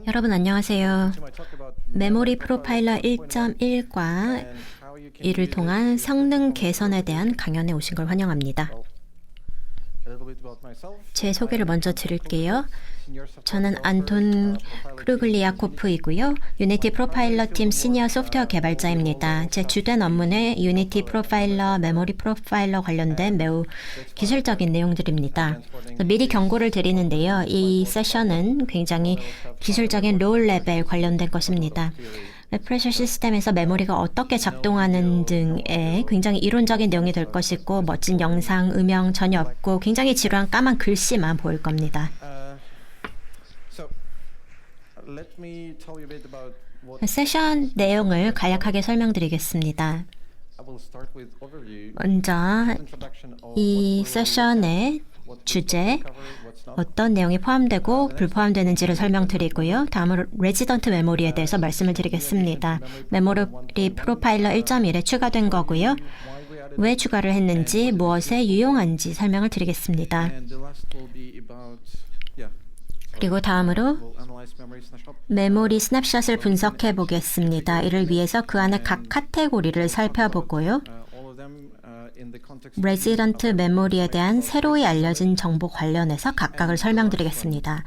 여러분 안녕하세요. 메모리 프로파일러 1.1과 이를 통한 성능 개선에 대한 강연에 오신 걸 환영합니다. 제 소개를 먼저 드릴게요. 저는 안톤 크루글리아코프이고요. 유니티 프로파일러 팀 시니어 소프트웨어 개발자입니다. 제 주된 업무는 유니티 프로파일러, 메모리 프로파일러 관련된 매우 기술적인 내용들입니다. 미리 경고를 드리는데요. 이 세션은 굉장히 기술적인 로우 레벨 관련된 것입니다. 프레셔 시스템에서 메모리가 어떻게 작동하는 등의 굉장히 이론적인 내용이 될 것이고 멋진 영상, 음영 전혀 없고 굉장히 지루한 까만 글씨만 보일 겁니다. 세션 내용을 간략하게 설명드리겠습니다. 먼저 이 세션의 주제, 어떤 내용이 포함되고 불포함되는지를 설명드리고요. 다음으로 레지던트 메모리에 대해서 말씀을 드리겠습니다. 메모리 프로파일러 1.1에 추가된 거고요. 왜 추가를 했는지, 무엇에 유용한지 설명을 드리겠습니다. 그리고 다음으로 메모리 스냅샷을 분석해 보겠습니다. 이를 위해서 그 안에 각 카테고리를 살펴보고요. 레지던트 메모리에 대한 새로이 알려진 정보 관련해서 각각을 설명드리겠습니다.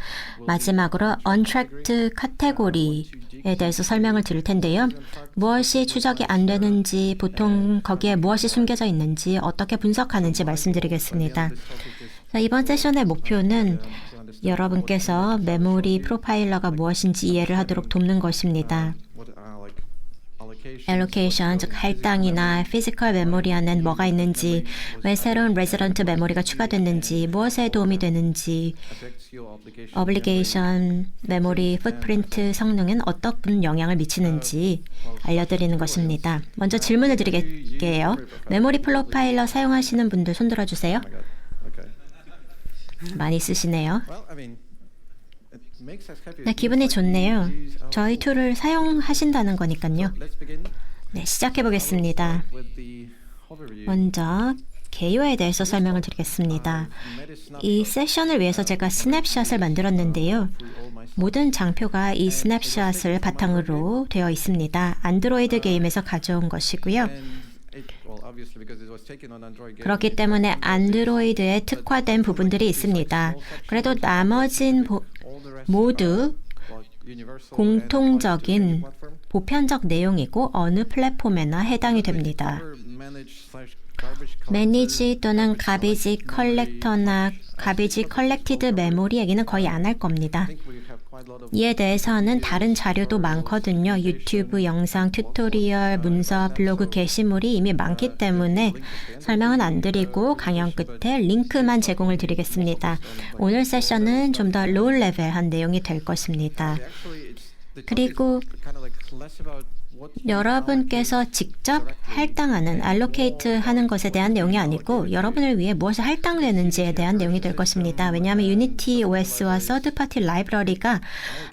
마지막으로 untracked 카테고리에 대해서 설명을 드릴 텐데요. 무엇이 추적이 안 되는지, 보통 거기에 무엇이 숨겨져 있는지, 어떻게 분석하는지 말씀드리겠습니다. 이번 세션의 목표는 여러분께서 메모리 프로파일러가 무엇인지 이해를 하도록 돕는 것입니다. allocation, 즉 할당이나 피지컬 메모리 안엔 뭐가 있는지, 왜 새로운 레지던트 메모리가 추가됐는지, 무엇에 도움이 되는지, obligation 메모리 풋프린트 성능엔 어떤 영향을 미치는지 알려드리는 것입니다. 먼저 질문을 드릴게요. 메모리 프로파일러 사용하시는 분들 손 들어주세요. 많이 쓰시네요. 네, 기분이 좋네요. 저희 툴을 사용하신다는 거니까요. 네, 시작해 보겠습니다. 먼저 개요에 대해서 설명을 드리겠습니다. 이 세션을 위해서 제가 스냅샷을 만들었는데요. 모든 장표가 이 스냅샷을 바탕으로 되어 있습니다. 안드로이드 게임에서 가져온 것이고요. 그렇기 때문에 안드로이드에 특화된 부분들이 있습니다. 그래도 나머진 모두 공통적인 보편적 내용이고 어느 플랫폼에나 해당이 됩니다. 매니지 또는 가비지 컬렉터나 가비지 컬렉티드 메모리 얘기는 거의 안 할 겁니다. 이에 대해서는 다른 자료도 많거든요. 유튜브 영상, 튜토리얼, 문서, 블로그 게시물이 이미 많기 때문에 설명은 안 드리고 강연 끝에 링크만 제공을 드리겠습니다. 오늘 세션은 좀 더 로우 레벨한 내용이 될 것입니다. 그리고 여러분께서 직접 할당하는, allocate 하는 것에 대한 내용이 아니고 여러분을 위해 무엇이 할당되는지에 대한 내용이 될 것입니다. 왜냐하면 유니티 OS와 서드파티 라이브러리가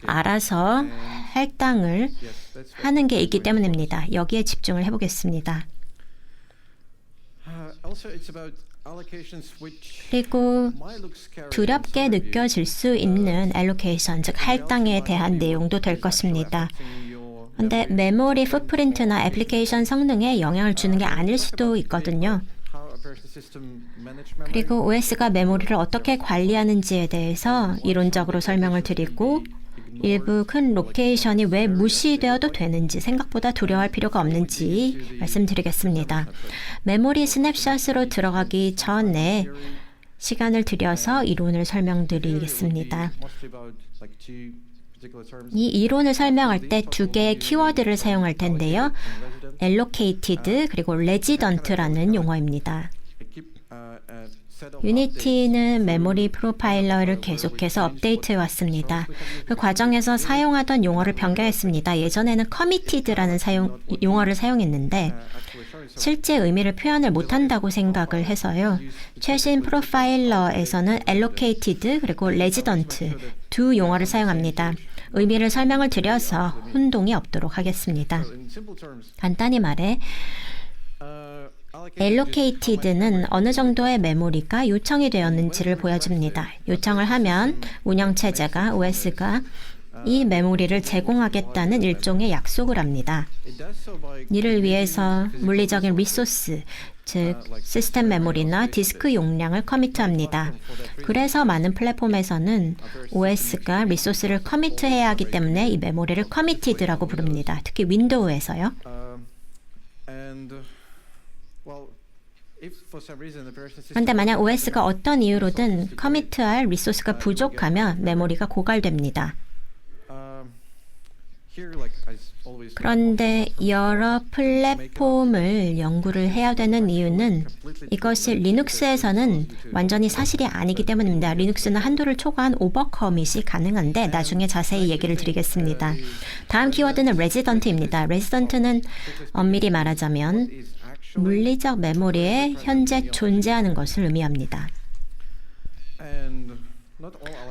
알아서 할당을 하는 게 있기 때문입니다. 여기에 집중을 해보겠습니다. 그리고 두렵게 느껴질 수 있는 allocation, 즉 할당에 대한 내용도 될 것입니다. 근데 메모리 풋프린트나 애플리케이션 성능에 영향을 주는 게 아닐 수도 있거든요. 그리고 OS가 메모리를 어떻게 관리하는지에 대해서 이론적으로 설명을 드리고 일부 큰 로케이션이 왜 무시되어도 되는지, 생각보다 두려워할 필요가 없는지 말씀드리겠습니다. 메모리 스냅샷으로 들어가기 전에 시간을 들여서 이론을 설명드리겠습니다. 이 이론을 설명할 때 두 개의 키워드를 사용할 텐데요. allocated 그리고 resident라는 용어입니다. 유니티는 메모리 프로파일러를 계속해서 업데이트해 왔습니다. 그 과정에서 사용하던 용어를 변경했습니다. 예전에는 committed라는 용어를 사용했는데 실제 의미를 표현을 못한다고 생각을 해서요. 최신 프로파일러에서는 allocated 그리고 resident 두 용어를 사용합니다. 의미를 설명을 드려서 혼동이 없도록 하겠습니다. 간단히 말해 allocated는 어느 정도의 메모리가 요청이 되었는지를 보여줍니다. 요청을 하면 운영체제가 OS가 이 메모리를 제공하겠다는 일종의 약속을 합니다. 이를 위해서 물리적인 리소스, 즉 시스템 메모리나 디스크 용량을 커미트합니다. 그래서 많은 플랫폼에서는 OS가 리소스를 커미트해야 하기 때문에 이 메모리를 커미티드라고 부릅니다. 특히 윈도우에서요. 그런데 만약 OS가 어떤 이유로든 커미트할 리소스가 부족하면 메모리가 고갈됩니다. 그런데 여러 플랫폼을 연구를 해야 되는 이유는 이것이 리눅스에서는 완전히 사실이 아니기 때문입니다. 리눅스는 한도를 초과한 오버커밋이 가능한데 나중에 자세히 얘기를 드리겠습니다. 다음 키워드는 레지던트입니다. 레지던트는 엄밀히 말하자면 물리적 메모리에 현재 존재하는 것을 의미합니다.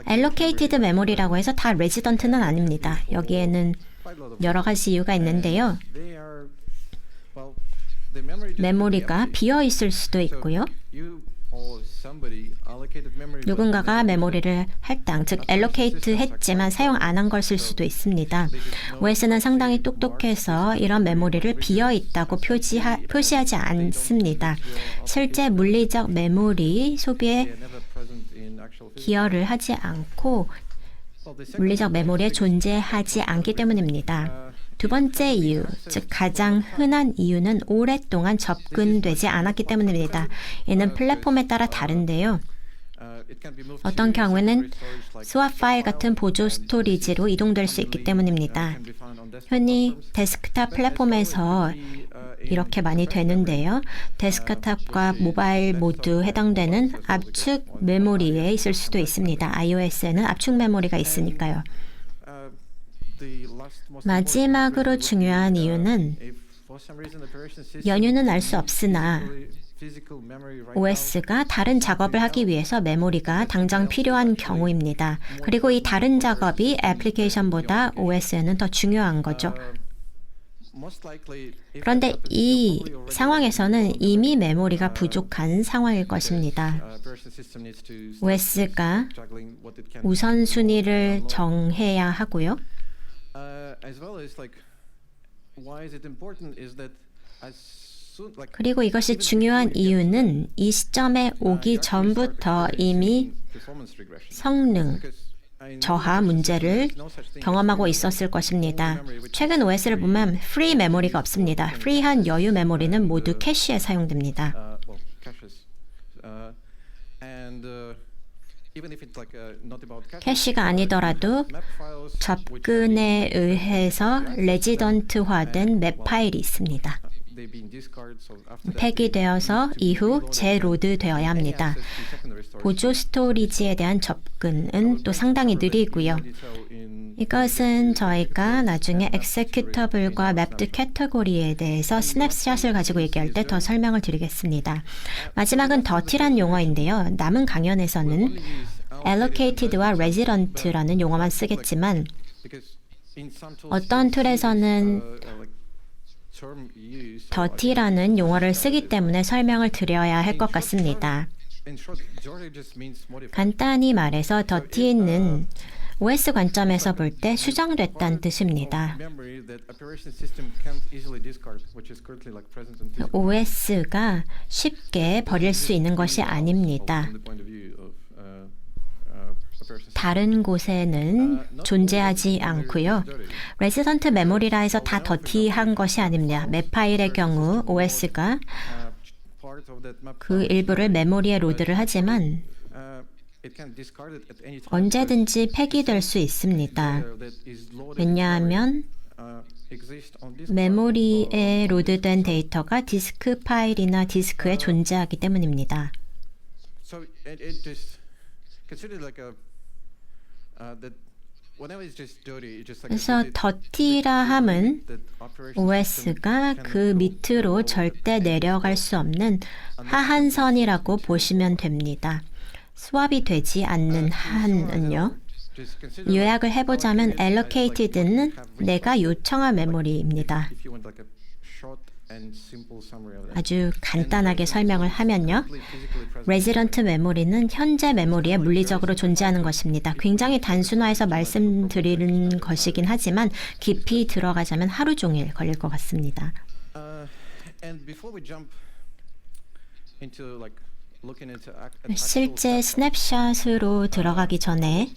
allocated 메모리라고 해서 다 레지던트는 아닙니다. 여기에는 여러 가지 이유가 있는데요. 메모리가 비어 있을 수도 있고요. 누군가가 메모리를 할당, 즉 allocate 했지만 사용 안 한 것일 수도 있습니다. OS는 상당히 똑똑해서 이런 메모리를 비어 있다고 표시하지 않습니다. 실제 물리적 메모리 소비에 기여를 하지 않고 물리적 메모리에 존재하지 않기 때문입니다. 두 번째 이유, 즉 가장 흔한 이유는 오랫동안 접근되지 않았기 때문입니다. 이는 플랫폼에 따라 다른데요. 어떤 경우에는 스왑 파일 같은 보조 스토리지로 이동될 수 있기 때문입니다. 흔히 데스크탑 플랫폼에서 이렇게 많이 되는데요. 데스크탑과 모바일 모두 해당되는 압축 메모리에 있을 수도 있습니다. iOS에는 압축 메모리가 있으니까요. 마지막으로 중요한 이유는 연유는 알 수 없으나 OS가 다른 작업을 하기 위해서 메모리가 당장 필요한 경우입니다. 그리고 이 다른 작업이 애플리케이션보다 OS에는 더 중요한 거죠. 그런데 이 상황에서는 이미 메모리가 부족한 상황일 것입니다. OS가 우선순위를 정해야 하고요. 그리고 이것이 중요한 이유는 이 시점에 오기 전부터 이미 성능 저하 문제를 경험하고 있었을 것입니다. 최근 OS를 보면 프리 메모리가 없습니다. 프리한 여유 메모리는 모두 캐시에 사용됩니다. 캐시가 아니더라도 접근에 의해서 레지던트화된 맵 파일이 있습니다. 폐기되어서 이후 재로드되어야 합니다. 보조 스토리지에 대한 접근은 또 상당히 느리고요. 이것은 저희가 나중에 executable과 mapped category에 대해서 스냅샷을 가지고 얘기할 때 더 설명을 드리겠습니다. 마지막은 dirty란 용어인데요. 남은 강연에서는 allocated와 resident라는 용어만 쓰겠지만 어떤 툴에서는 dirty라는 용어를 쓰기 때문에 설명을 드려야 할 것 같습니다. 간단히 말해서 dirty는 OS 관점에서 볼 때 수정됐다는 뜻입니다. OS가 쉽게 버릴 수 있는 것이 아닙니다. 다른 곳에는 존재하지 않고요. 레지던트 메모리라 해서 다 더티한 것이 아닙니다. 맵 파일의 경우 OS가 그 일부를 메모리에 로드를 하지만 언제든지 폐기될 수 있습니다. 왜냐하면 메모리에 로드된 데이터가 디스크 파일이나 디스크에 존재하기 때문입니다. 그래서 더티라 함은 OS가 그 밑으로 절대 내려갈 수 없는 하한선이라고 보시면 됩니다. 스왑이 되지 않는 한은요. 요약을 해보자면 allocated는 내가 요청한 메모리입니다. 아주 간단하게 설명을 하면요. 레지던트 메모리는 현재 메모리에 물리적으로 존재하는 것입니다. 굉장히 단순화해서 말씀드리는 것이긴 하지만 깊이 들어가자면 하루 종일 걸릴 것 같습니다. 실제 스냅샷으로 들어가기 전에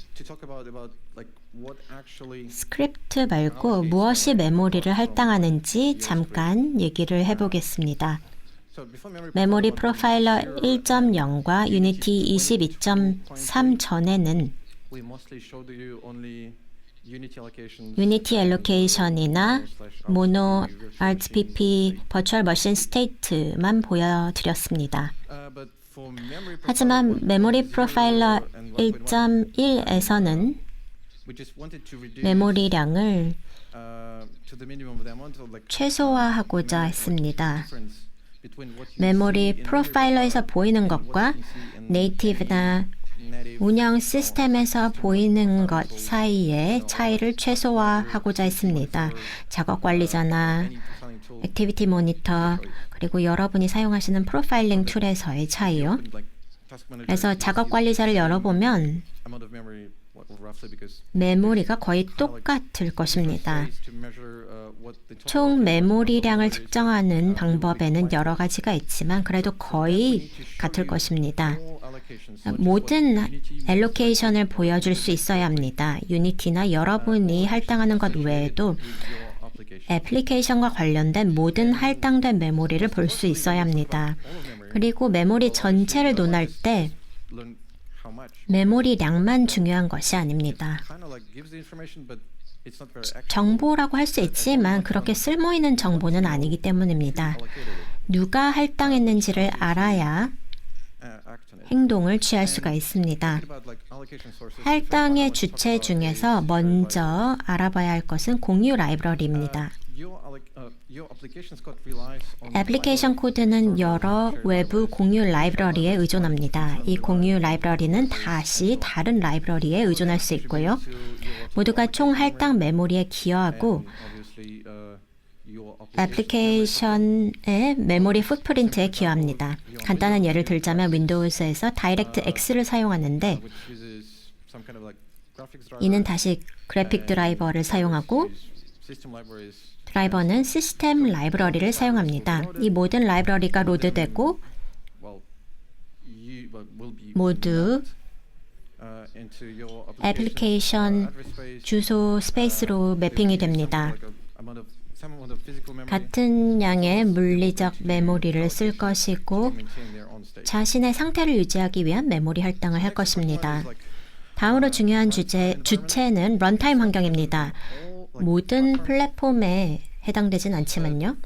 스크립트 말고 무엇이 메모리를 할당하는지 잠깐 얘기를 해보겠습니다. 메모리 프로파일러 1.0과 유니티 22.3 전에는 유니티 엘로케이션이나 모노 RTPP 버추얼 머신 스테이트만 보여드렸습니다. 하지만 메모리 프로파일러 1.1에서는 메모리량을 최소화하고자 했습니다. 메모리 프로파일러에서 보이는 것과 네이티브나 운영 시스템에서 보이는 것 사이의 차이를 최소화하고자 했습니다. 작업 관리자나 액티비티 모니터 그리고 여러분이 사용하시는 프로파일링 툴에서의 차이요. 그래서 작업 관리자를 열어보면 메모리가 거의 똑같을 것입니다. 총 메모리량을 측정하는 방법에는 여러 가지가 있지만 그래도 거의 같을 것입니다. 모든 엘로케이션을 보여줄 수 있어야 합니다. 유니티나 여러분이 할당하는 것 외에도 애플리케이션과 관련된 모든 할당된 메모리를 볼 수 있어야 합니다. 그리고 메모리 전체를 논할 때 메모리량만 중요한 것이 아닙니다. 정보라고 할 수 있지만 그렇게 쓸모있는 정보는 아니기 때문입니다. 누가 할당했는지를 알아야 행동을 취할 수가 있습니다. 할당의 주체 중에서 먼저 알아봐야 할 것은 공유 라이브러리입니다. 애플리케이션 코드는 여러 외부 공유 라이브러리에 의존합니다. 이 공유 라이브러리는 다시 다른 라이브러리에 의존할 수 있고요. 모두가 총 할당 메모리에 기여하고 애플리케이션의 메모리 풋프린트에 기여합니다. 간단한 예를 들자면 윈도우즈에서 다이렉트 X를 사용하는데 이는 다시 그래픽 드라이버를 사용하고 드라이버는 시스템 라이브러리를 사용합니다. 이 모든 라이브러리가 로드되고 모두 애플리케이션 주소 스페이스로 매핑이 됩니다. 같은 양의 물리적 메모리를 쓸 것이고 자신의 상태를 유지하기 위한 메모리 할당을 할 것입니다. 다음으로 중요한 주체는 런타임 환경입니다. 모든 플랫폼에 해당되진 않지만요.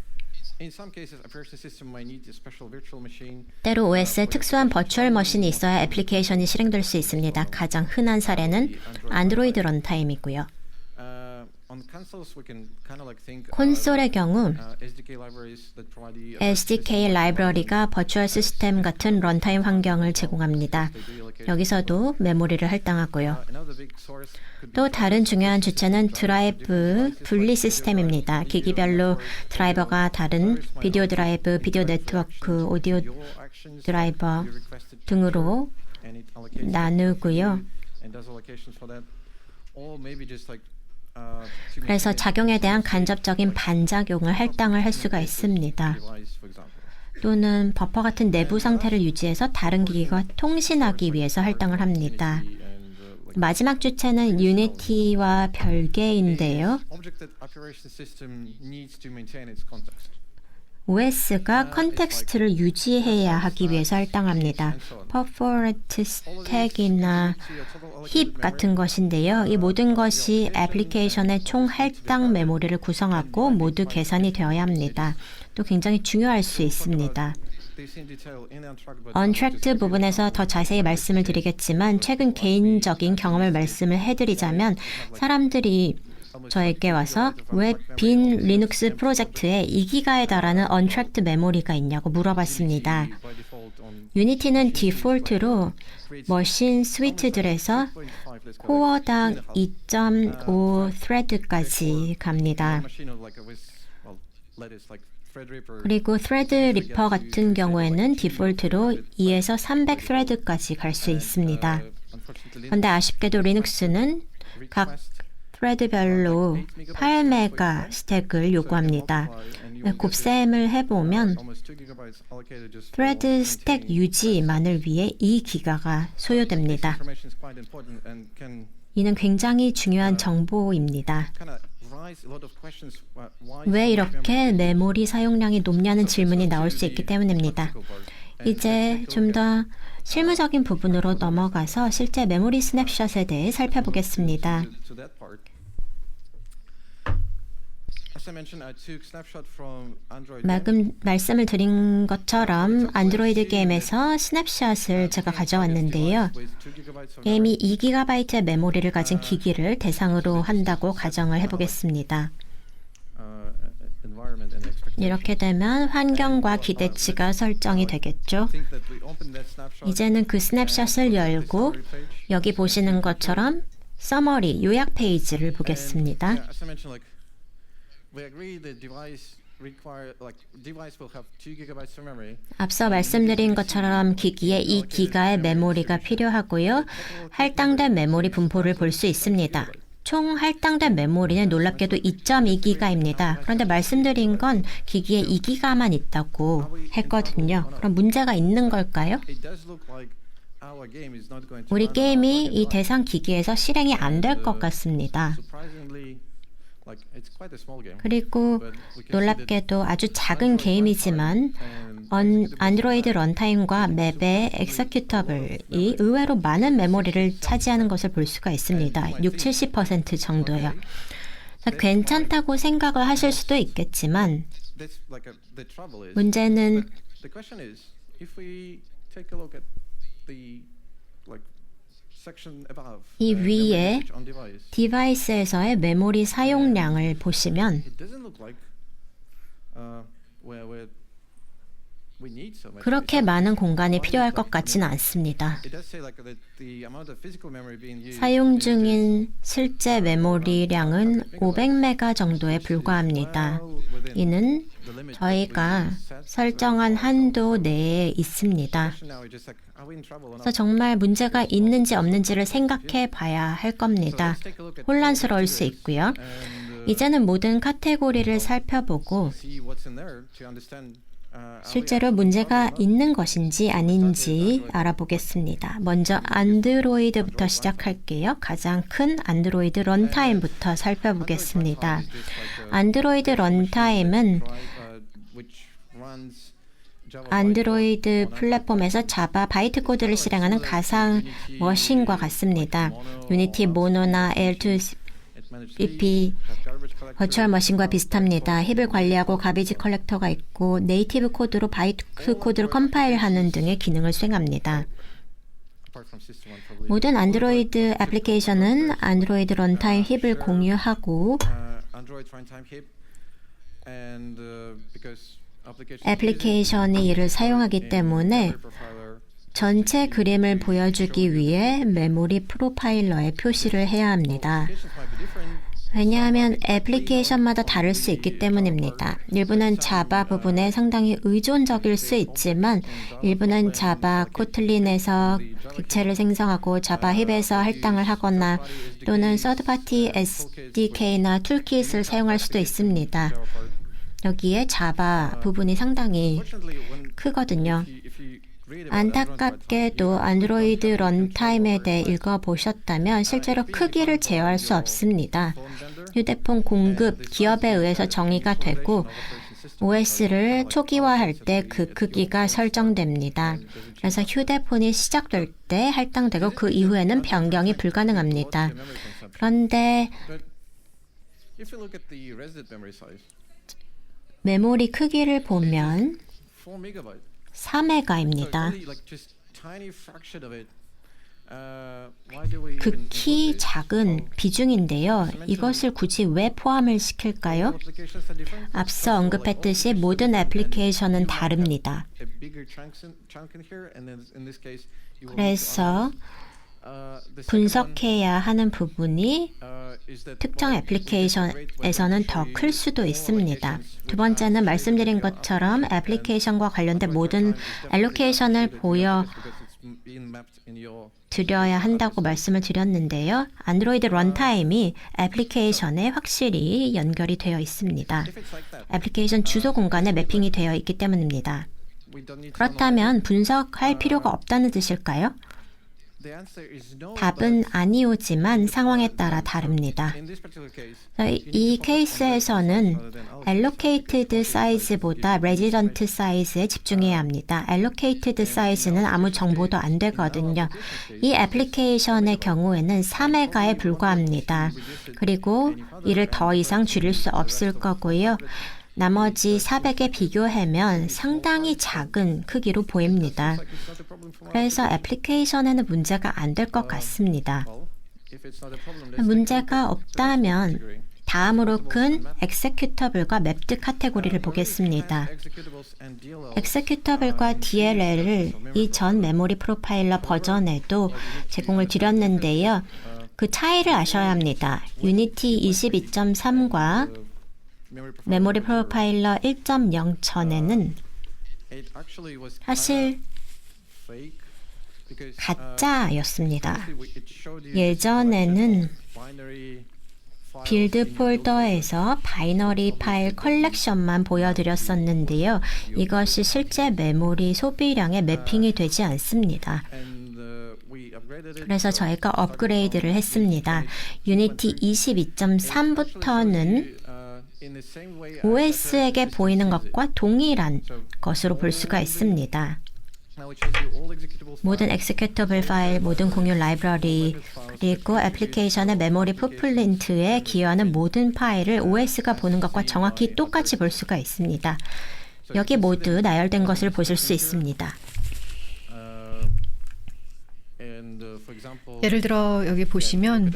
때로 OS에 특수한 버추얼 머신이 있어야 애플리케이션이 실행될 수 있습니다. 가장 흔한 사례는 안드로이드 런타임이고요. 콘솔의 경우 SDK 라이브러리가 버추얼 시스템 같은 런타임 환경을 제공합니다. 여기서도 메모리를 할당하고요. 또 다른 중요한 주체는 드라이브 분리 시스템입니다. 기기별로 드라이버가 다른 비디오 드라이브, 비디오 네트워크, 오디오 드라이버 등으로 나누고요. 그래서 작용에 대한 간접적인 반작용을 할당을 할 수가 있습니다. 또는 버퍼 같은 내부 상태를 유지해서 다른 기기가 통신하기 위해서 할당을 합니다. 마지막 주체는 유니티와 별개인데요. OS가 컨텍스트를 유지해야 하기 위해서 할당합니다. 퍼포먼트 스택이나 힙 같은 것인데요. 이 모든 것이 애플리케이션의 총 할당 메모리를 구성하고 모두 계산이 되어야 합니다. 또 굉장히 중요할 수 있습니다. 언트랙트 부분에서 더 자세히 말씀을 드리겠지만 최근 개인적인 경험을 말씀을 해드리자면 사람들이 저에게 와서 왜 빈 리눅스 프로젝트에 2기가에 달하는 언트랙트 메모리가 있냐고 물어봤습니다. 유니티는 디폴트로 머신 스위트들에서 코어당 2.5 thread까지 갑니다. 그리고 thread 리퍼 같은 경우에는 디폴트로 2에서 300 thread까지 갈 수 있습니다. 그런데 아쉽게도 리눅스는 각 thread별로 8메가 스택을 요구합니다. 곱셈을 해보면 thread 스택 유지만을 위해 2기가가 소요됩니다. 이는 굉장히 중요한 정보입니다. 왜 이렇게 메모리 사용량이 높냐는 질문이 나올 수 있기 때문입니다. 이제 좀 더 실무적인 부분으로 넘어가서 실제 메모리 스냅샷에 대해 살펴보겠습니다. 말씀을 드린 것처럼 안드로이드 게임에서 스냅샷을 제가 가져왔는데요. 게임이 2GB의 메모리를 가진 기기를 대상으로 한다고 가정을 해보겠습니다. 이렇게 되면 환경과 기대치가 설정이 되겠죠. 이제는 그 스냅샷을 열고 여기 보시는 것처럼 서머리, 요약 페이지를 보겠습니다. 앞서 말씀드린 것처럼 기기에 2기가의 메모리가 필요하고요. 할당된 메모리 분포를 볼 수 있습니다. 총 할당된 메모리는 놀랍게도 2.2기가입니다. 그런데 말씀드린 건 기기에 2기가만 있다고 했거든요. 그럼 문제가 있는 걸까요? 우리 게임이 이 대상 기기에서 실행이 안 될 것 같습니다. 그리고 놀랍게도 아주 작은 게임이지만 안드로이드 런타임과 맵의 엑세큐터블이 의외로 많은 메모리를 차지하는 것을 볼 수가 있습니다. 60-70% 정도요. 괜찮다고 생각을 하실 수도 있겠지만 문제는 이 위에 디바이스에서의 메모리 사용량을 보시면 그렇게 많은 공간이 필요할 것 같지는 않습니다. 사용 중인 실제 메모리량은 500메가 정도에 불과합니다. 이는 저희가 설정한 한도 내에 있습니다. 그래서 정말 문제가 있는지 없는지를 생각해 봐야 할 겁니다. 혼란스러울 수 있고요. 이제는 모든 카테고리를 살펴보고 실제로 문제가 있는 것인지 아닌지 알아보겠습니다. 먼저 안드로이드부터 시작할게요. 가장 큰 안드로이드 런타임부터 살펴보겠습니다. 안드로이드 런타임은 안드로이드 플랫폼에서 자바 바이트 코드를 실행하는 가상 머신과 같습니다. 유니티 모노나 L2BP 버추얼 머신과 비슷합니다. 힙을 관리하고 가비지 컬렉터가 있고 네이티브 코드로 바이트 코드를 컴파일하는 등의 기능을 수행합니다. 모든 안드로이드 애플리케이션은 안드로이드 런타임 힙을 공유하고 애플리케이션이 이를 사용하기 때문에 전체 그림을 보여주기 위해 메모리 프로파일러에 표시를 해야 합니다. 왜냐하면 애플리케이션마다 다를 수 있기 때문입니다. 일부는 자바 부분에 상당히 의존적일 수 있지만 일부는 자바 코틀린에서 객체를 생성하고 자바 힙에서 할당을 하거나 또는 서드파티 SDK나 툴킷을 사용할 수도 있습니다. 여기에 자바 부분이 상당히 크거든요. 안타깝게도 안드로이드 런타임에 대해 읽어보셨다면 실제로 크기를 제어할 수 없습니다. 휴대폰 공급 기업에 의해서 정의가 되고 OS를 초기화할 때 그 크기가 설정됩니다. 그래서 휴대폰이 시작될 때 할당되고 그 이후에는 변경이 불가능합니다. 그런데 메모리 크기를 보면 4메가입니다. 극히 작은 비중인데요. 이것을 굳이 왜 포함을 시킬까요? 앞서 언급했듯이 모든 애플리케이션은 다릅니다. 그래서 분석해야 하는 부분이 특정 애플리케이션에서는 더 클 수도 있습니다. 두 번째는 말씀드린 것처럼 애플리케이션과 관련된 모든 알로케이션을 보여드려야 한다고 말씀을 드렸는데요. 안드로이드 런타임이 애플리케이션에 확실히 연결이 되어 있습니다. 애플리케이션 주소 공간에 매핑이 되어 있기 때문입니다. 그렇다면 분석할 필요가 없다는 뜻일까요? 답은 아니오지만 상황에 따라 다릅니다. 이 케이스에서는 allocated size보다 resident size에 집중해야 합니다. allocated size는 아무 정보도 안 되거든요. 이 애플리케이션의 경우에는 3메가에 불과합니다. 그리고 이를 더 이상 줄일 수 없을 거고요. 나머지 400에 비교하면 상당히 작은 크기로 보입니다. 그래서 애플리케이션에는 문제가 안 될 것 같습니다. 문제가 없다면 다음으로 큰 executable과 mapped 카테고리를 보겠습니다. executable과 DLL을 이전 메모리 프로파일러 버전에도 제공을 드렸는데요. 그 차이를 아셔야 합니다. 유니티 22.3과 메모리 프로파일러 1.0 전에는 사실 가짜였습니다. 예전에는 빌드 폴더에서 바이너리 파일 컬렉션만 보여드렸었는데요. 이것이 실제 메모리 소비량에 매핑이 되지 않습니다. 그래서 저희가 업그레이드를 했습니다. 유니티 22.3부터는 OS에게 보이는 것과 동일한 것으로 볼 수가 있습니다. 모든 executable 파일, 모든 공유 라이브러리, 그리고 애플리케이션의 메모리 풋프린트에 기여하는 모든 파일을 OS가 보는 것과 정확히 똑같이 볼 수가 있습니다. 여기 모두 나열된 것을 보실 수 있습니다. 예를 들어 여기 보시면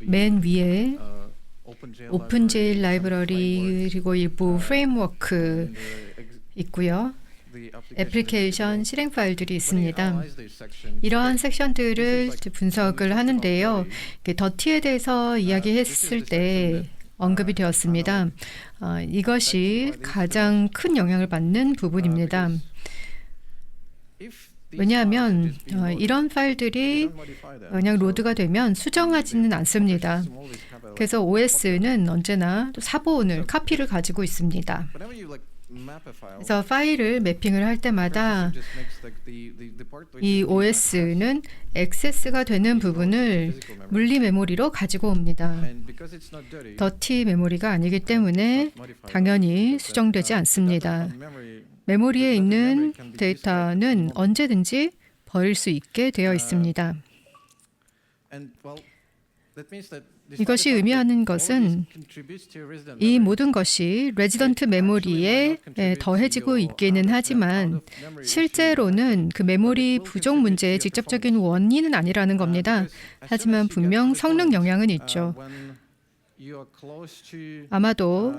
맨 위에 오픈제일 라이브러리 그리고 일부 프레임워크 있고요. 애플리케이션 실행 파일들이 있습니다. 이러한 섹션들을 분석을 하는데요. 더티에 대해서 이야기했을 때 언급이 되었습니다. 이것이 가장 큰 영향을 받는 부분입니다. 왜냐하면 이런 파일들이 그냥 로드가 되면 수정하지는 않습니다. 그래서 OS는 언제나 사본을, 카피를 가지고 있습니다. 그래서 파일을 매핑을 할 때마다 이 OS는 액세스가 되는 부분을 물리 메모리로 가지고 옵니다. 더티 메모리가 아니기 때문에 당연히 수정되지 않습니다. 메모리에 있는 데이터는 언제든지 버릴 수 있게 되어 있습니다. 이것이 의미하는 것은 이 모든 것이 레지던트 메모리에 더해지고 있기는 하지만 실제로는 그 메모리 부족 문제의 직접적인 원인은 아니라는 겁니다. 하지만 분명 성능 영향은 있죠. 아마도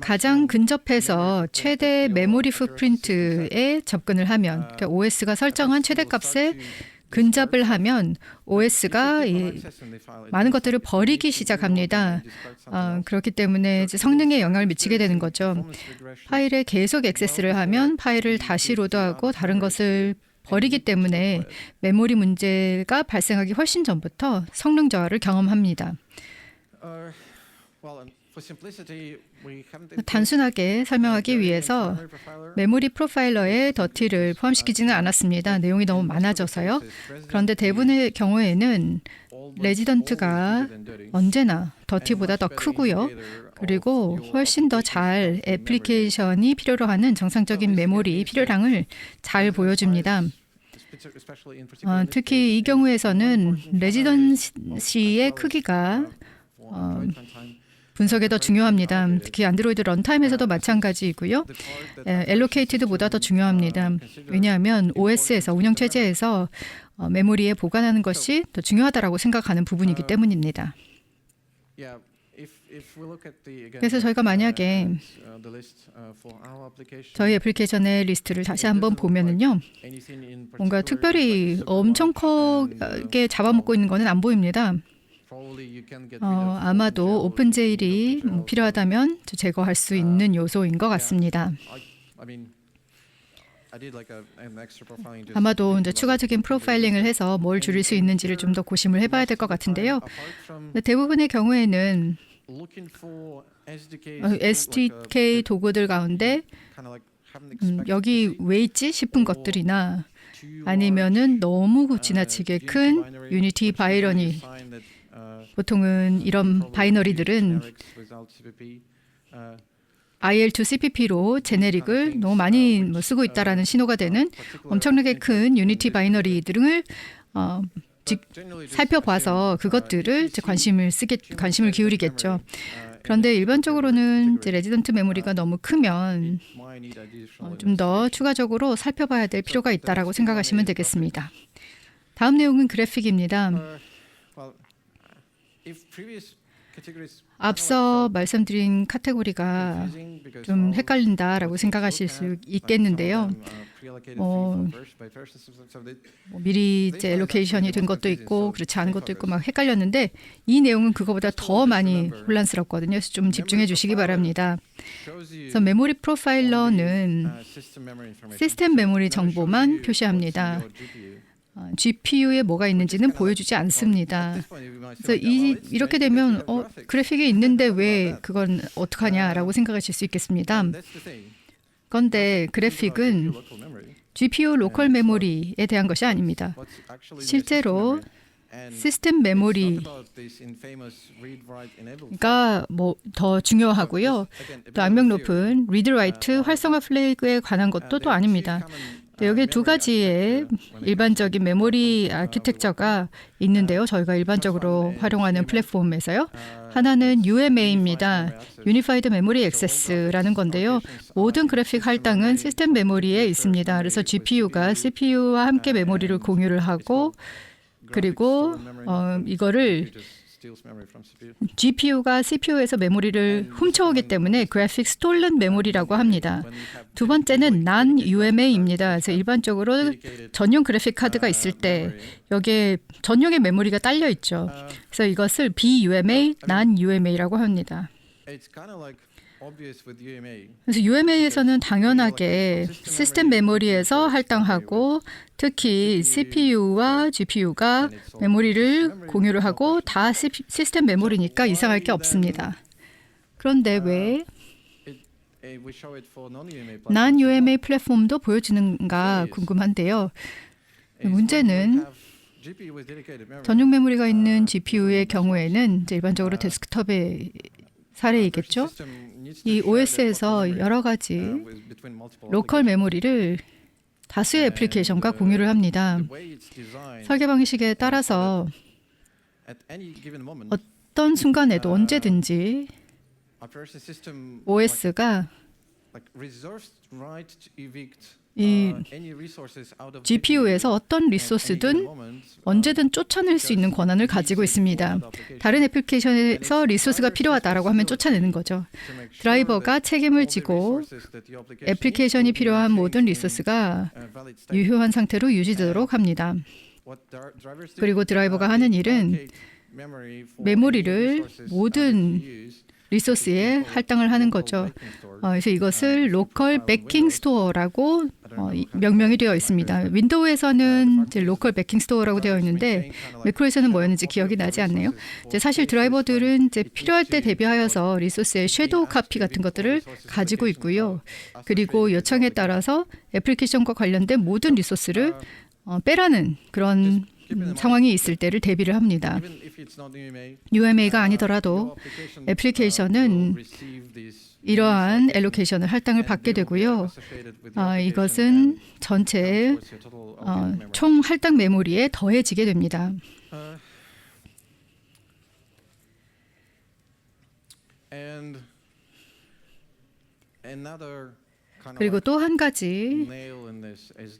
가장 근접해서 최대 메모리 풋프린트에 접근을 하면, 그러니까 OS가 설정한 최대값에 근접을 하면 OS가 많은 것들을 버리기 시작합니다. 그렇기 때문에 이제 성능에 영향을 미치게 되는 거죠. 파일에 계속 액세스를 하면 파일을 다시 로드하고 다른 것을 버리기 때문에 메모리 문제가 발생하기 훨씬 전부터 성능 저하를 경험합니다. 단순하게 설명하기 위해서 메모리 프로파일러에 더티를 포함시키지는 않았습니다. 내용이 너무 많아져서요. 그런데 대부분의 경우에는 레지던트가 언제나 더티보다 더 크고요. 그리고 훨씬 더 잘 애플리케이션이 필요로 하는 정상적인 메모리 필요량을 잘 보여줍니다. 특히 이 경우에서는 레지던시의 크기가 분석에 더 중요합니다. 특히 안드로이드 런타임에서도 마찬가지이고요. 엘로케이티드보다 더 중요합니다. 왜냐하면 OS에서, 운영체제에서 메모리에 보관하는 것이 더 중요하다고 생각하는 부분이기 때문입니다. 그래서 저희가 만약에 저희 애플리케이션의 리스트를 다시 한번 보면은요, 뭔가 특별히 엄청 크게 잡아먹고 있는 것은 안 보입니다. 아마도 오픈제일이 필요하다면 제거할 수 있는 요소인 것 같습니다. 아마도 이제 추가적인 프로파일링을 해서 뭘 줄일 수 있는지를 좀 더 고심을 해봐야 될 것 같은데요. 대부분의 경우에는 SDK 도구들 가운데 여기 왜 있지 싶은 것들이나 아니면은 너무 지나치게 큰 유니티 바이너리, 보통은 이런 바이너리들은 IL2 CPP로 제네릭을 너무 많이 쓰고 있다라는 신호가 되는 엄청나게 큰 유니티 바이너리들을 살펴봐서 그것들을 이제 관심을 기울이겠죠. 그런데 일반적으로는 이제 레지던트 메모리가 너무 크면 좀 더 추가적으로 살펴봐야 될 필요가 있다라고 생각하시면 되겠습니다. 다음 내용은 그래픽입니다. 앞서 말씀드린 카테고리가 좀 헷갈린다라고 생각하실 수 있겠는데요. 미리 이제 엘로케이션이 된 것도 있고 그렇지 않은 것도 있고 막 헷갈렸는데 이 내용은 그거보다 더 많이 혼란스럽거든요. 그래서 좀 집중해 주시기 바랍니다. 그래서 메모리 프로파일러는 시스템 메모리 정보만 표시합니다. GPU에 뭐가 있는지는 보여주지 않습니다. 그래서 이렇게 되면 그래픽이 있는데 왜 그건 어떡하냐라고 생각하실 수 있겠습니다. 그런데 그래픽은 GPU 로컬 메모리에 대한 것이 아닙니다. 실제로 시스템 메모리가 뭐 더 중요하고요. 또 악명 높은 리드 라이트 활성화 플래그에 관한 것도 또 아닙니다. 여기 두 가지의 일반적인 메모리 아키텍처가 있는데요. 저희가 일반적으로 활용하는 플랫폼에서요. 하나는 UMA입니다. Unified Memory Access라는 건데요. 모든 그래픽 할당은 시스템 메모리에 있습니다. 그래서 GPU가 CPU와 함께 메모리를 공유를 하고 그리고 이거를 GPU가 CPU에서 메모리를 훔쳐오기 때문에 그래픽 스톨른 메모리라고 합니다. 두 번째는 non-UMA입니다. 그래서 일반적으로 전용 그래픽 카드가 있을 때 여기에 전용의 메모리가 딸려 있죠. 그래서 이것을 BUMA, non-UMA라고 합니다. 그래서 UMA에서는 당연하게 시스템 메모리에서 할당하고 특히 CPU와 GPU가 메모리를 공유를 하고 다 시스템 메모리니까 이상할 게 없습니다. 그런데 왜 non-UMA 플랫폼도 보여지는가 궁금한데요. 문제는 전용 메모리가 있는 GPU의 경우에는 이제 일반적으로 데스크톱의 사례이겠죠. 이 OS에서 여러 가지 로컬 메모리를 다수의 애플리케이션과 공유를 합니다. 설계 방식에 따라서 어떤 순간에도 언제든지 OS가 이 GPU에서 어떤 리소스든 언제든 쫓아낼 수 있는 권한을 가지고 있습니다. 다른 애플리케이션에서 리소스가 필요하다라고 하면 쫓아내는 거죠. 드라이버가 책임을 지고 애플리케이션이 필요한 모든 리소스가 유효한 상태로 유지되도록 합니다. 그리고 드라이버가 하는 일은 메모리를 모든 리소스에 할당을 하는 거죠. 그래서 이것을 로컬 베킹 스토어라고 명명이 되어 있습니다. 윈도우에서는 이제 로컬 베킹 스토어라고 되어 있는데 매크로에서는 뭐였는지 기억이 나지 않네요. 이제 사실 드라이버들은 이제 필요할 때 대비하여서 리소스의 섀도우 카피 같은 것들을 가지고 있고요. 그리고 요청에 따라서 애플리케이션과 관련된 모든 리소스를 빼라는 그런 상황이 있을 때를 대비를 합니다. UMA가 아니더라도 애플리케이션은 이러한 엘로케이션을 할당을 받게 되고요. 이것은 전체 총 할당 메모리에 더해지게 됩니다. 그리고 또 한 가지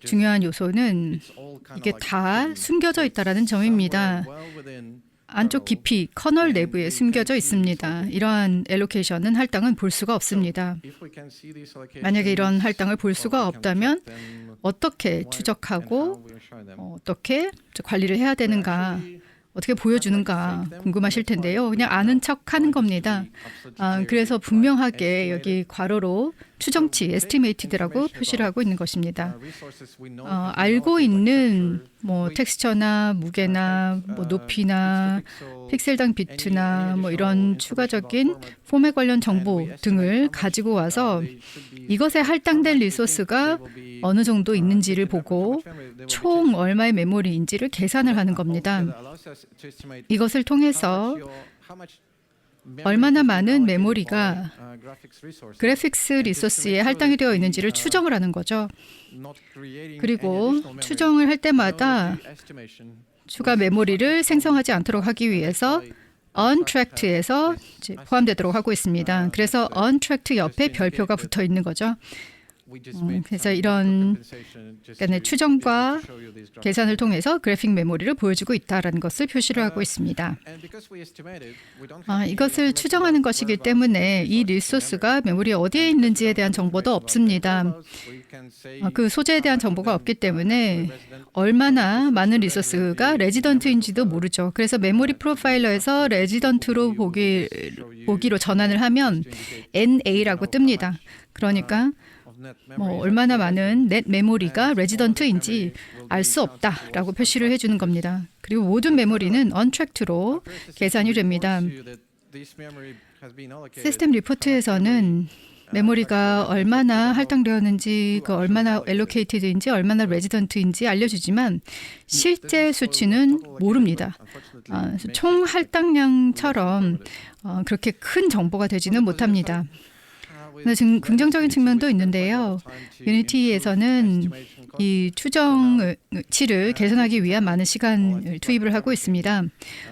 중요한 요소는 이게 다 숨겨져 있다는 점입니다. 안쪽 깊이 커널 내부에 숨겨져 있습니다. 이러한 엘로케이션은 할당은 볼 수가 없습니다. 만약에 이런 할당을 볼 수가 없다면 어떻게 추적하고 어떻게 관리를 해야 되는가 어떻게 보여주는가 궁금하실 텐데요. 그냥 아는 척 하는 겁니다. 그래서 분명하게 여기 괄호로 추정치, estimated라고 표시를 하고 있는 것입니다. 알고 있는 뭐 텍스처나 무게나 뭐 높이나 픽셀당 비트나 뭐 이런 추가적인 폼에 관련 정보 등을 가지고 와서 이것에 할당된 리소스가 어느 정도 있는지를 보고 총 얼마의 메모리인지를 계산을 하는 겁니다. 이것을 통해서 얼마나 많은 메모리가 그래픽스 리소스에 할당이 되어 있는지를 추정을 하는 거죠. 그리고 추정을 할 때마다 추가 메모리를 생성하지 않도록 하기 위해서 untracked에서 포함되도록 하고 있습니다. 그래서 untracked 옆에 별표가 붙어 있는 거죠. 그래서 이런 추정과 계산을 통해서 그래픽 메모리를 보여주고 있다는 것을 표시를 하고 있습니다. 이것을 추정하는 것이기 때문에 이 리소스가 메모리에 어디에 있는지에 대한 정보도 없습니다. 그 소재에 대한 정보가 없기 때문에 얼마나 많은 리소스가 레지던트인지도 모르죠. 그래서 메모리 프로파일러에서 레지던트로 보기로 전환을 하면 NA라고 뜹니다. 그러니까 얼마나 많은 넷 메모리가 레지던트인지 알 수 없다라고 표시를 해주는 겁니다. 그리고 모든 메모리는 untracked로 계산이 됩니다. 시스템 리포트에서는 메모리가 얼마나 할당되었는지, 그 얼마나 allocated인지, 얼마나 resident인지 알려주지만 실제 수치는 모릅니다. 총 할당량처럼 그렇게 큰 정보가 되지는 못합니다. 지금 긍정적인 측면도 있는데요. 유니티에서는 이 추정치를 개선하기 위한 많은 시간을 투입을 하고 있습니다.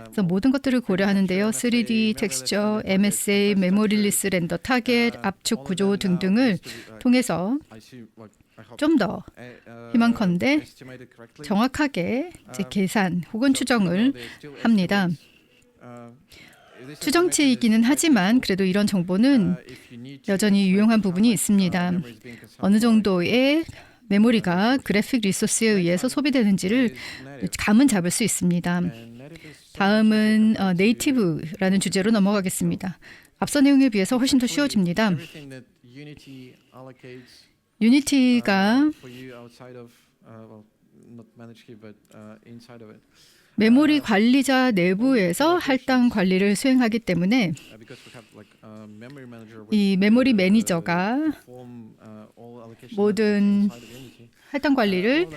그래서 모든 것들을 고려하는데요. 3D, 텍스처, MSA, 메모리 릴리스, 렌더, 타겟, 압축 구조 등등을 통해서 좀 더 희망컨대 정확하게 계산 혹은 추정을 합니다. 추정치이기는 하지만 그래도 이런 정보는 여전히 유용한 부분이 있습니다. 어느 정도의 메모리가 그래픽 리소스에 의해서 소비되는지를 감은 잡을 수 있습니다. 다음은 네이티브라는 주제로 넘어가겠습니다. 앞서 내용에 비해서 훨씬 더 쉬워집니다. 유니티가 메모리 관리자 내부에서 할당 관리를 수행하기 때문에 이 메모리 매니저가 모든 할당 관리를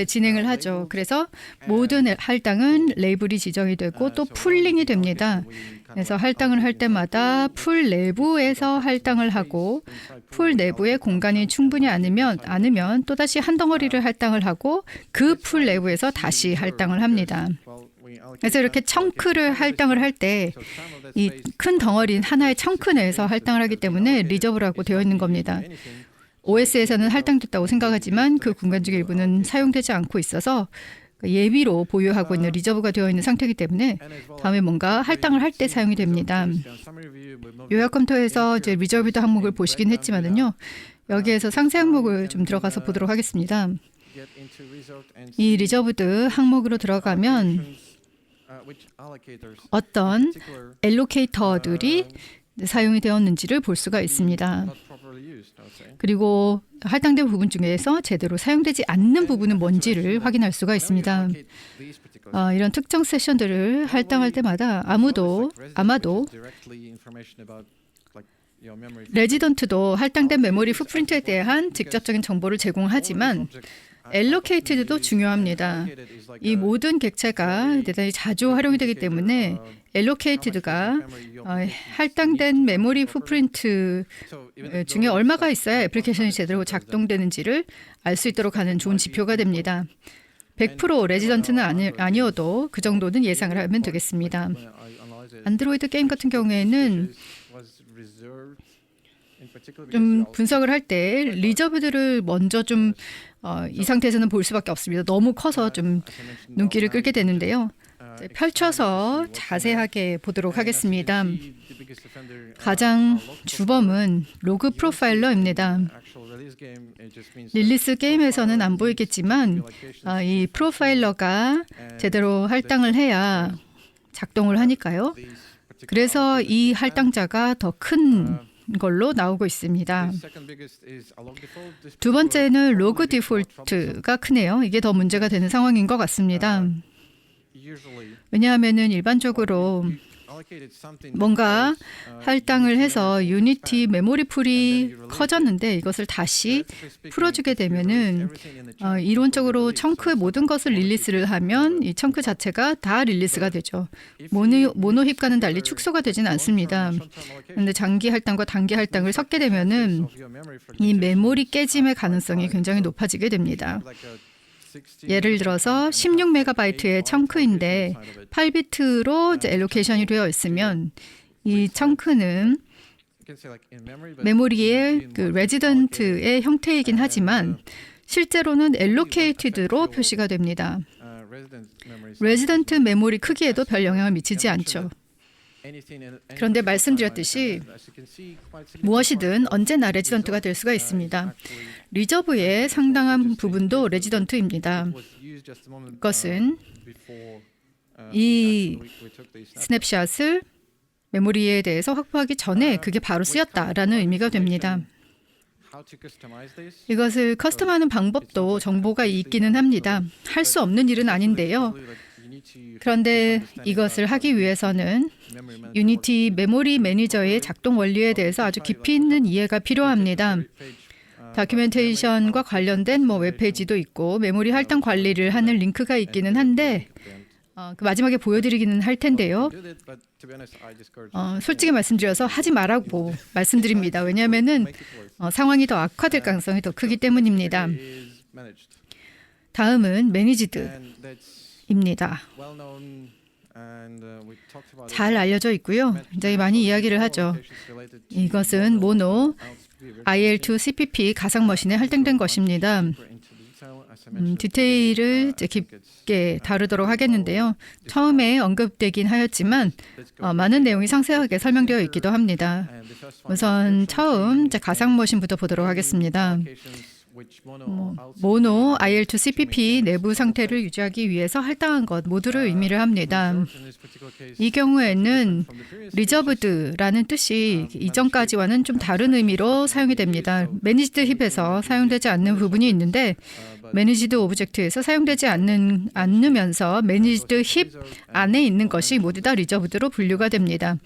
진행을 하죠. 그래서 모든 할당은 레이블이 지정이 되고 또 풀링이 됩니다. 그래서 할당을 할 때마다 풀 내부에서 할당을 하고 풀 내부에 공간이 충분히 않으면 또다시 한 덩어리를 할당을 하고 그 풀 내부에서 다시 할당을 합니다. 그래서 이렇게 청크를 할당을 할 때 이 큰 덩어리는 하나의 청크 내에서 할당을 하기 때문에 리저브라고 되어 있는 겁니다. OS에서는 할당됐다고 생각하지만 그 공간 중 일부는 사용되지 않고 있어서 예비로 보유하고 있는 리저브가 되어 있는 상태이기 때문에 다음에 뭔가 할당을 할 때 사용이 됩니다. 요약 컴퓨터에서 이제 리저브드 항목을 보시긴 했지만은요. 여기에서 상세 항목을 좀 들어가서 보도록 하겠습니다. 이 리저브드 항목으로 들어가면 어떤 엘로케이터들이 사용이 되었는지를 볼 수가 있습니다. 그리고 할당된 부분 중에서 제대로 사용되지 않는 부분은 뭔지를 확인할 수가 있습니다. 이런 특정 세션들을 할당할 때마다 아마도 레지던트도 할당된 메모리 풋프린트에 대한 직접적인 정보를 제공하지만 allocated도 중요합니다. 이 모든 객체가 대단히 자주 활용이 되기 때문에 allocated가 할당된 메모리 풋프린트 중에 얼마가 있어야 애플리케이션이 제대로 작동되는지를 알 수 있도록 하는 좋은 지표가 됩니다. 100% 레지던트는 아니어도 그 정도는 예상을 하면 되겠습니다. 안드로이드 게임 같은 경우에는 좀 분석을 할 때 리저브들을 먼저 좀 이 상태에서는 볼 수밖에 없습니다. 너무 커서 좀 눈길을 끌게 되는데요. 펼쳐서 자세하게 보도록 하겠습니다. 가장 주범은 로그 프로파일러입니다. 릴리스 게임에서는 안 보이겠지만 이 프로파일러가 제대로 할당을 해야 작동을 하니까요. 그래서 이 할당자가 더 큰 걸로 나오고 있습니다. 두 번째는 로그 디폴트가 크네요. 이게 더 문제가 되는 상황인 것 같습니다. 왜냐하면은 일반적으로 뭔가 할당을 해서 유니티 메모리 풀이 커졌는데 이것을 다시 풀어주게 되면은 이론적으로 청크의 모든 것을 릴리스를 하면 이 청크 자체가 다 릴리스가 되죠. 모노힙과는 달리 축소가 되지는 않습니다. 그런데 장기 할당과 단기 할당을 섞게 되면은 이 메모리 깨짐의 가능성이 굉장히 높아지게 됩니다. 예를 들어서 16MB의 청크인데 8비트로 이제 엘로케이션이 되어 있으면 이 청크는 메모리의 그 레지던트의 형태이긴 하지만 실제로는 엘로케이티드로 표시가 됩니다. 레지던트 메모리 크기에도 별 영향을 미치지 않죠. 그런데 말씀드렸듯이 무엇이든 언제나 레지던트가 될 수가 있습니다. 리저브의 상당한 부분도 레지던트입니다. 그것은 이 스냅샷을 메모리에 대해서 확보하기 전에 그게 바로 쓰였다라는 의미가 됩니다. 이것을 커스텀하는 방법도 정보가 있기는 합니다. 할 수 없는 일은 아닌데요. 그런데 이것을 하기 위해서는 유니티 메모리 매니저의 작동 원리에 대해서 아주 깊이 있는 이해가 필요합니다. 다큐멘테이션과 관련된 웹페이지도 있고 메모리 할당 관리를 하는 링크가 있기는 한데 그 마지막에 보여드리기는 할 텐데요. 솔직히 말씀드려서 하지 말라고 말씀드립니다. 왜냐하면은 상황이 더 악화될 가능성이 더 크기 때문입니다. 다음은 매니지드입니다. 잘 알려져 있고요. 굉장히 많이 이야기를 하죠. 이것은 모노 IL2 CPP 가상 머신에 할당된 것입니다. 디테일을 이제 깊게 다루도록 하겠는데요. 처음에 언급되긴 하였지만 많은 내용이 상세하게 설명되어 있기도 합니다. 우선 처음 이제 가상 머신부터 보도록 하겠습니다. 모노 IL2 CPP 내부 상태를 유지하기 위해서 할당한 것 모두를 의미를 합니다. 이 경우에는 리저브드라는 뜻이 이전까지와는 좀 다른 의미로 사용이 됩니다. 매니지드 힙에서 사용되지 않는 부분이 있는데 매니지드 오브젝트에서 사용되지 않으면서 매니지드 힙 안에 있는 것이 모두 다 리저브드로 분류가 됩니다.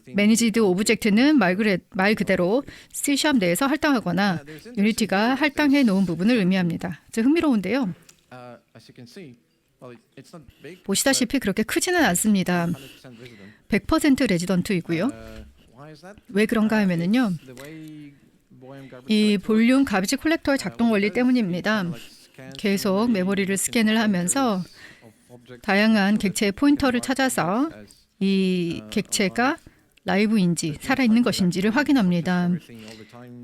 매니지드 오브젝트는 말 그대로 C# 내에서 할당하거나 유니티가 할당해 놓은 부분을 의미합니다. 흥미로운데요. 보시다시피 그렇게 크지는 않습니다. 100% 레지던트이고요. 왜 그런가 하면은요. 이 볼륨 가비지 콜렉터의 작동 원리 때문입니다. 계속 메모리를 스캔을 하면서 다양한 객체의 포인터를 찾아서 이 객체가 라이브인지 살아있는 것인지를 확인합니다.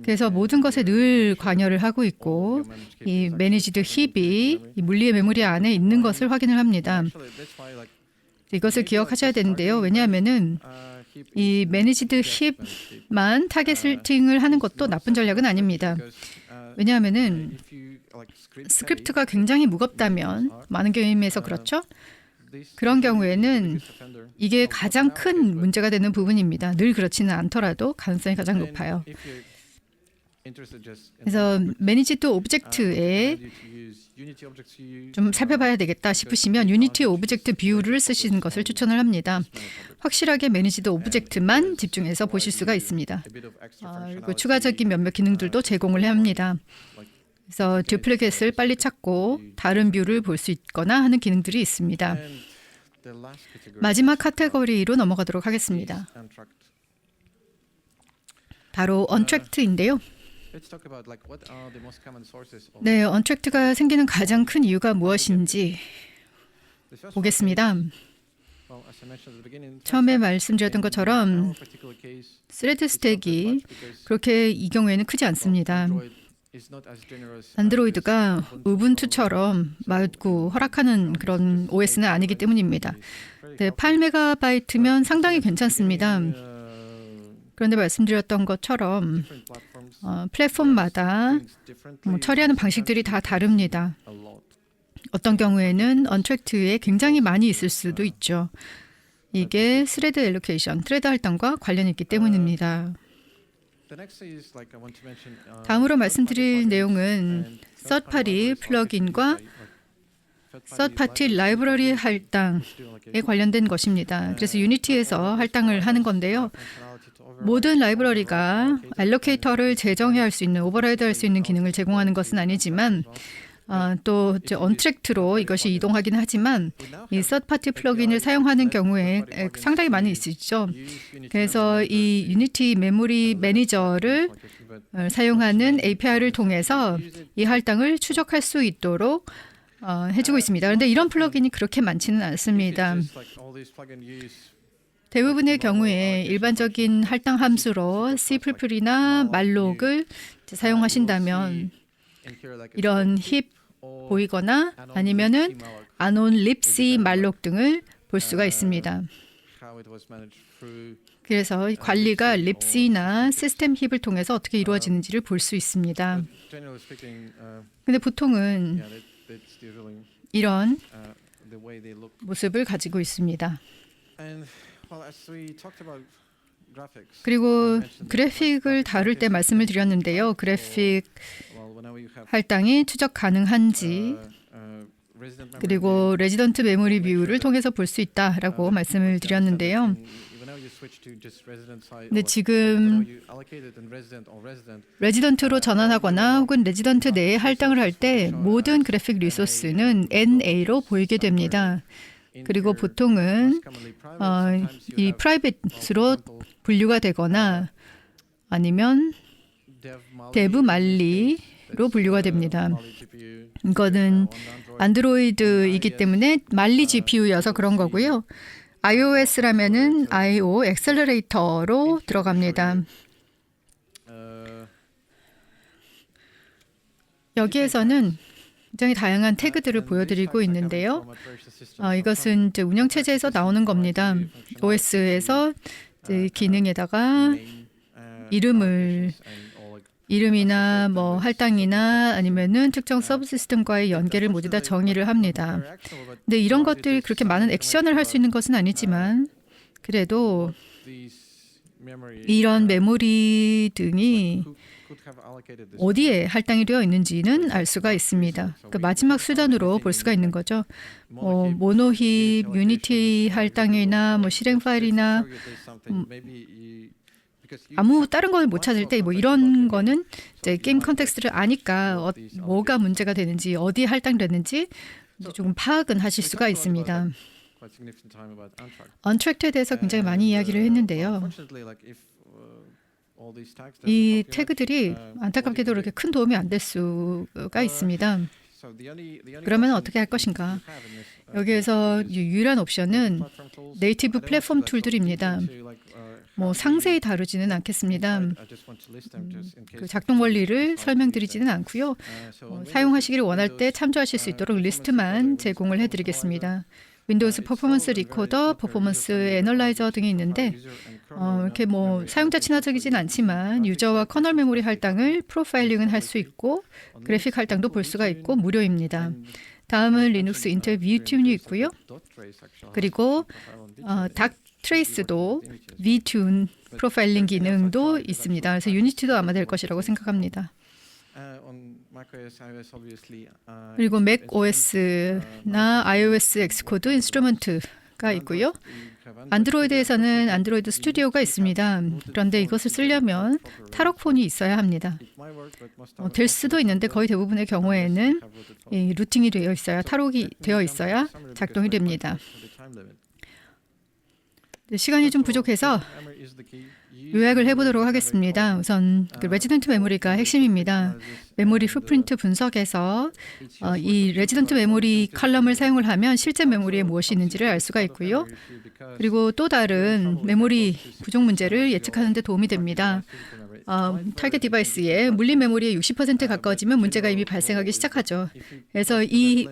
그래서 모든 것에 늘 관여를 하고 있고 이 매니지드 힙이 이 물리의 메모리 안에 있는 것을 확인을 합니다. 이것을 기억하셔야 되는데요. 왜냐하면은 이 매니지드 힙만 타겟 세팅을 하는 것도 나쁜 전략은 아닙니다. 왜냐하면은 스크립트가 굉장히 무겁다면 많은 경우에서 그렇죠. 그런 경우에는 이게 가장 큰 문제가 되는 부분입니다. 늘 그렇지는 않더라도 가능성이 가장 높아요. 그래서 매니지드 오브젝트에 좀 살펴봐야 되겠다 싶으시면 유니티 오브젝트 뷰를 쓰시는 것을 추천을 합니다. 확실하게 매니지드 오브젝트만 집중해서 보실 수가 있습니다. 그리고 추가적인 몇몇 기능들도 제공을 합니다. 그래서 듀플리케이트를 빨리 찾고 다른 뷰를 볼 수 있거나 하는 기능들이 있습니다. 마지막 카테고리로 넘어가도록 하겠습니다. 바로 언트랙트인데요. 네, 언트랙트가 생기는 가장 큰 이유가 무엇인지 보겠습니다. 처음에 말씀드렸던 것처럼 스레드 스택이 그렇게 이 경우에는 크지 않습니다. 안드로이드가 우분투처럼 마구 허락하는 그런 OS는 아니기 때문입니다. 네, 8MB면 상당히 괜찮습니다. 그런데 말씀드렸던 것처럼 플랫폼마다 처리하는 방식들이 다 다릅니다. 어떤 경우에는 언트랙트에 굉장히 많이 있을 수도 있죠. 이게 스레드 엘로케이션, 트레드 할당과 관련이 있기 때문입니다. 다음으로 말씀드릴 내용은 서드파티 플러그인과 서드파티 라이브러리 할당에 관련된 것입니다. 그래서 유니티에서 할당을 하는 건데요. 모든 라이브러리가 알로케이터를 재정해야 할 수 있는, 오버라이드 할 수 있는 기능을 제공하는 것은 아니지만 또 언트랙트로 이것이 이동하긴 하지만 이 서드파티 플러그인을 사용하는 경우에 상당히 많이 있죠. 그래서 이 유니티 메모리 매니저를 사용하는 API를 통해서 이 할당을 추적할 수 있도록 해주고 있습니다. 그런데 이런 플러그인이 그렇게 많지는 않습니다. 대부분의 경우에 일반적인 할당 함수로 C++이나 말록을 사용하신다면 이런 힙 보이거나 아니면은 아논 libc 말록 등을 볼 수가 있습니다. 그래서 이 관리가 libc나 시스템 힙을 통해서 어떻게 이루어지는지를 볼 수 있습니다. 근데 보통은 이런 모습을 가지고 있습니다. 그리고 그래픽을 다룰 때 말씀을 드렸는데요. 그래픽 할당이 추적 가능한지 그리고 레지던트 메모리 뷰를 통해서 볼 수 있다라고 말씀을 드렸는데요. 근데 지금 레지던트로 전환하거나 혹은 레지던트 내에 할당을 할 때 모든 그래픽 리소스는 NA로 보이게 됩니다. 그리고 보통은 이 프라이빗으로 분류가 되거나 아니면 데브 말리로 분류가 됩니다. 이거는 안드로이드이기 때문에 말리 GPU여서 그런 거고요. iOS라면은 I/O 엑셀러레이터로 들어갑니다. 여기에서는 굉장히 다양한 태그들을 보여드리고 있는데요. 이것은 이제 운영체제에서 나오는 겁니다. OS에서 이제 기능에다가 이름이나 뭐 할당이나 아니면은 특정 서브 시스템과의 연계를 모두 다 정의를 합니다. 근데 이런 것들이 그렇게 많은 액션을 할 수 있는 것은 아니지만 그래도 이런 메모리 등이 어디에 할당이 되어 있는지는 알 수가 있습니다. 그러니까 마지막 수단으로 볼 수가 있는 거죠. 모노힙, 유니티 할당이나 뭐 실행 파일이나 아무 다른 걸 못 찾을 때 뭐 이런 거는 이제 게임 컨텍스트를 아니까 뭐가 문제가 되는지 어디에 할당됐는지 조금 파악은 하실 수가 있습니다. 언트랙트에 대해서 굉장히 많이 이야기를 했는데요. 이 태그들이 안타깝게도 그렇게 큰 도움이 안 될 수가 있습니다. 그러면 어떻게 할 것인가? 여기에서 유일한 옵션은 네이티브 플랫폼 툴들입니다. 뭐 상세히 다루지는 않겠습니다. 그 작동 원리를 설명드리지는 않고요. 사용하시기를 원할 때 참조하실 수 있도록 리스트만 제공을 해드리겠습니다. 윈도우즈 퍼포먼스 리코더, 퍼포먼스 애널라이저 등이 있는데 이렇게 뭐 사용자 친화적이진 않지만 유저와 커널 메모리 할당을 프로파일링은 할 수 있고 그래픽 할당도 볼 수가 있고 무료입니다. 다음은 리눅스 인텔 vTune이 있고요. 그리고 닥트레이스도 vTune 프로파일링 기능도 있습니다. 그래서 유니티도 아마 될 것이라고 생각합니다. 그리고 맥 OS나 iOS 엑스코드 인스트루먼트가 있고요. 안드로이드에서는 안드로이드 스튜디오가 있습니다. 그런데 이것을 쓰려면 타록폰이 있어야 합니다. 될 수도 있는데 거의 대부분의 경우에는 이 루팅이 되어 있어야 타록이 되어 있어야 작동이 됩니다. 시간이 좀 부족해서 요약을 해보도록 하겠습니다. 우선 그 레지던트 메모리가 핵심입니다. 메모리 풋프린트 분석에서 이 레지던트 메모리 컬럼을 사용을 하면 실제 메모리에 무엇이 있는지를 알 수가 있고요. 그리고 또 다른 메모리 부족 문제를 예측하는 데 도움이 됩니다. 타겟 디바이스의 물리 메모리의 60%에 가까워지면 문제가 이미 발생하기 시작하죠. 그래서 이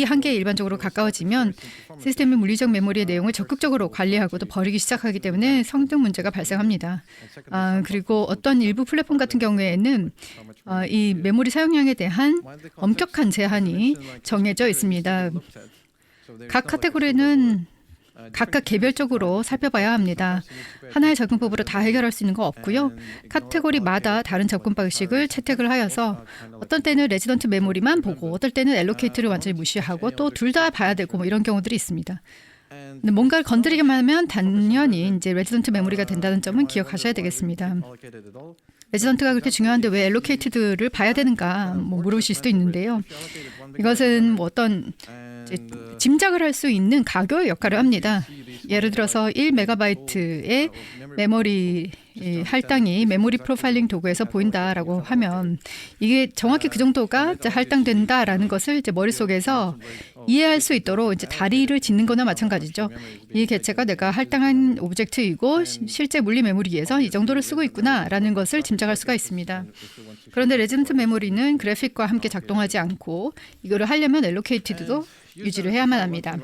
한계에 일반적으로 가까워지면 시스템의 물리적 메모리의 내용을 적극적으로 관리하고 또 버리기 시작하기 때문에 성능 문제가 발생합니다. 그리고 어떤 일부 플랫폼 같은 경우에는 이 메모리 사용량에 대한 엄격한 제한이 정해져 있습니다. 각 카테고리는 각각 개별적으로 살펴봐야 합니다. 하나의 접근법으로 다 해결할 수 있는 거 없고요. 카테고리마다 다른 접근 방식을 채택을 하여서 어떤 때는 레지던트 메모리만 보고 어떨 때는 엘로케이트를 완전히 무시하고 또 둘 다 봐야 되고 뭐 이런 경우들이 있습니다. 근데 뭔가를 건드리기만 하면 당연히 이제 레지던트 메모리가 된다는 점은 기억하셔야 되겠습니다. 레지던트가 그렇게 중요한데 왜 엘로케이트드를 봐야 되는가 뭐 물으실 수도 있는데요. 이것은 뭐 어떤 짐작을 할 수 있는 가교의 역할을 합니다. 예를 들어서 1MB의 메모리 할당이 메모리 프로파일링 도구에서 보인다라고 하면 이게 정확히 그 정도가 이제 할당된다라는 것을 이제 머릿속에서 이해할 수 있도록 이제 다리를 짓는 거나 마찬가지죠. 이 개체가 내가 할당한 오브젝트이고 실제 물리 메모리에서 이 정도를 쓰고 있구나라는 것을 짐작할 수가 있습니다. 그런데 레지던트 메모리는 그래픽과 함께 작동하지 않고 이거를 하려면 엘로케이티드도 유지를 해야만 합니다.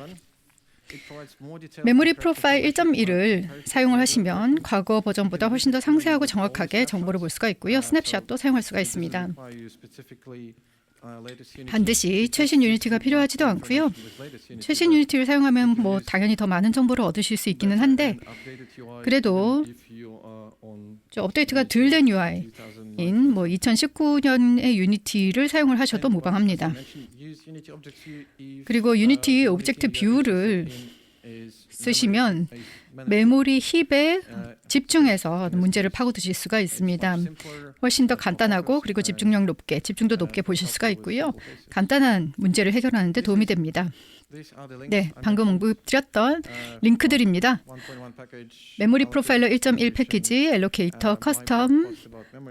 메모리 프로파일 1.1을 사용을 하시면 과거 버전보다 훨씬 더 상세하고 정확하게 정보를 볼 수가 있고요. 스냅샷도 사용할 수가 있습니다. 반드시 최신 유니티가 필요하지도 않고요. 최신 유니티를 사용하면 뭐 당연히 더 많은 정보를 얻으실 수 있기는 한데 그래도 업데이트가 덜 된 UI인 뭐 2019년의 유니티를 사용을 하셔도 무방합니다. 그리고 유니티 오브젝트 뷰를 쓰시면 메모리 힙에 집중해서 문제를 파고드실 수가 있습니다. 훨씬 더 간단하고 그리고 집중력 높게, 집중도 높게 보실 수가 있고요. 간단한 문제를 해결하는 데 도움이 됩니다. 네, 방금 언급드렸던 링크들입니다. 메모리 프로파일러 1.1 패키지, 엘로케이터, 커스텀,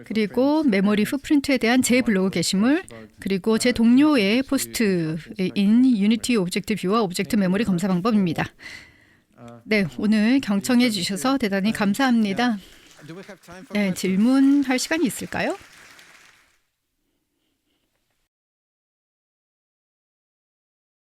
그리고 메모리 풋프린트에 대한 제 블로그 게시물, 그리고 제 동료의 포스트인 유니티 오브젝트 뷰와 오브젝트 메모리 검사 방법입니다. 네, 오늘 경청해 주셔서 대단히 감사합니다. 네, 질문할 시간이 있을까요?